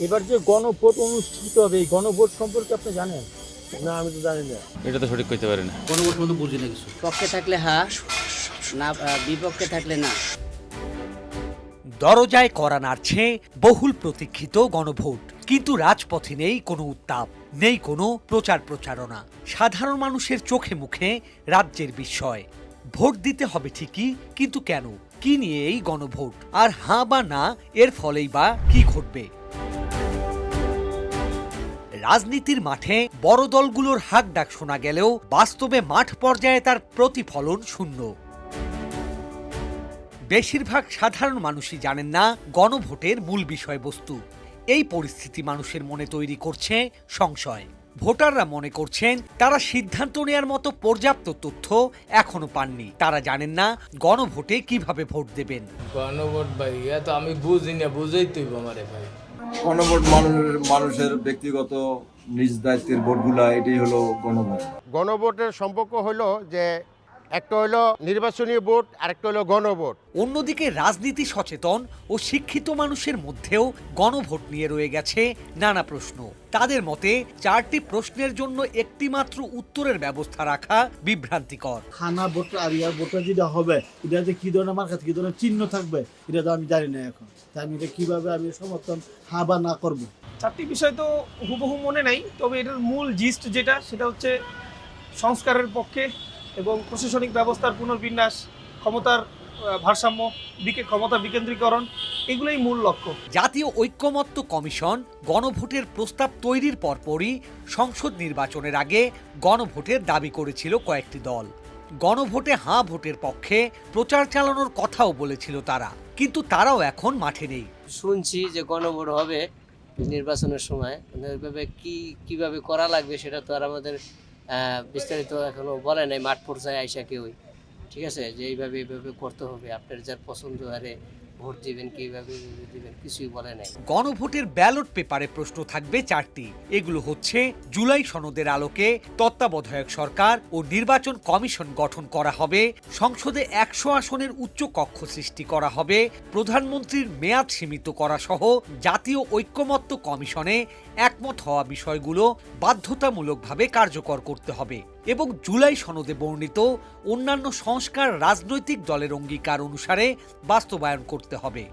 এবার যে গণভোট অনুষ্ঠিত হবে, এই গণভোট সম্পর্কে আপনি জানেন? না, আমি তো জানি না। এটা তো সঠিক কইতে পারি না। গণভোট মতো বুঝি না কিছু। পক্ষে থাকলে হ্যাঁ, না বিপক্ষে থাকলে না। দরজায় কড়া নাড়ছে বহুল প্রতীক্ষিত গণভোট, কিন্তু রাজপথে নেই কোনো উত্তাপ, নেই কোনো প্রচার প্রচারণা। সাধারণ মানুষের চোখে মুখে রাজ্যের বিস্ময়। ভোট দিতে হবে ঠিকই, কিন্তু কেন? কি নিয়ে এই গণভোট? আর হ্যাঁ বা না এর ফলেই বা কি ঘটবে? রাজনীতির মাঠে বড় দলগুলোর হাক ডাক শোনা গেলেও বাস্তবে মাঠ পর্যায়ে তার প্রতিফলন শূন্য। বেশিরভাগ সাধারণ মানুষই জানেন না গণভোটের মূল বিষয়বস্তু। এই পরিস্থিতি মানুষের মনে তৈরি করছে সংশয়। ভোটাররা মনে করছেন তারা সিদ্ধান্ত নেয়ার মতো পর্যাপ্ত তথ্য এখনো পাননি। তারা জানেন না গণভোটে কিভাবে ভোট দেবেন। গণভোট ভাই, তো আমি বুঝি না, বুঝেই তুই আমারে ভাই। গণভোট মানুষের ব্যক্তিগত নিজ দায়িত্বের ভোটগুলা, এটাই হলো গণভোট। গণভোটের সম্পর্ক হলো যে একটা হলো নির্বাচনী ভোট, আরেকটা হলো গণভোট। অন্যদিকে রাজনীতি সচেতন ও শিক্ষিত মানুষের মধ্যেও গণভোট নিয়ে রয়ে গেছে নানা প্রশ্ন। তাদের মতে 4টি প্রশ্নের জন্য একটি মাত্র উত্তরের ব্যবস্থা রাখা বিভ্রান্তিকর। খানা ভোট আর ইয়ার ভোটটা যেটা হবে, এটাতে কি ধরনের মার্কাতে কি ধরনের চিহ্ন থাকবে, এটা তো আমি জানি না এখন। তাই আমি এটা কিভাবে আমি সমর্থন হ্যাঁ বা না করবো। 4টি বিষয় তো হুবহু মনে নাই, তবে এটার মূল জিস্ট যেটা, সেটা হচ্ছে সংস্কারের পক্ষে এবং প্রশাসনিক ব্যবস্থার পুনর্বিন্যাস, ক্ষমতার ভারসাম্য, ক্ষমতা বিকেন্দ্রীকরণ, এগুলোই মূল লক্ষ্য। জাতীয় ঐক্যমত্য কমিশন গণভোটের প্রস্তাব তৈরির পরপরই সংসদ নির্বাচনের আগে গণভোটের দাবি করেছিল কয়েকটি দল। গণভোটে হাঁ ভোটের পক্ষে প্রচার চালানোর কথাও বলেছিল তারা, কিন্তু তারাও এখন মাঠে নেই। শুনছি যে গণভোট হবে নির্বাচনের সময়, ওইভাবে কিভাবে করা লাগবে সেটা তো আর আমাদের বিস্তারিত এখনো বলে নাই। মাঠ পর্যায়ে আইসা কেউই, ঠিক আছে, যে এইভাবে করতে হবে, আপনার যার পছন্দ হারে ভোট দিবেন, কিভাবে দিবেন, কিছুই বলে নাই। গণভোটের ব্যালট পেপারে প্রশ্ন থাকবে 4টি। এগুলো হচ্ছে: জুলাই সনদের আলোকে তত্ত্বাবধায়ক সরকার ও নির্বাচন কমিশন গঠন করা হবে, সংসদে 100 আসনের উচ্চ কক্ষ সৃষ্টি করা হবে, প্রধানমন্ত্রীর মেয়াদ সীমিত করা সহ জাতীয় ঐক্যমত্য কমিশনে একমত হওয়া বিষয়গুলো বাধ্যতামূলকভাবে কার্যকর করতে হবে, এবং জুলাই সনদে বর্ণিত অন্যান্য সংস্কার রাজনৈতিক দলের অঙ্গীকার অনুসারে বাস্তবায়ন করতে হবে।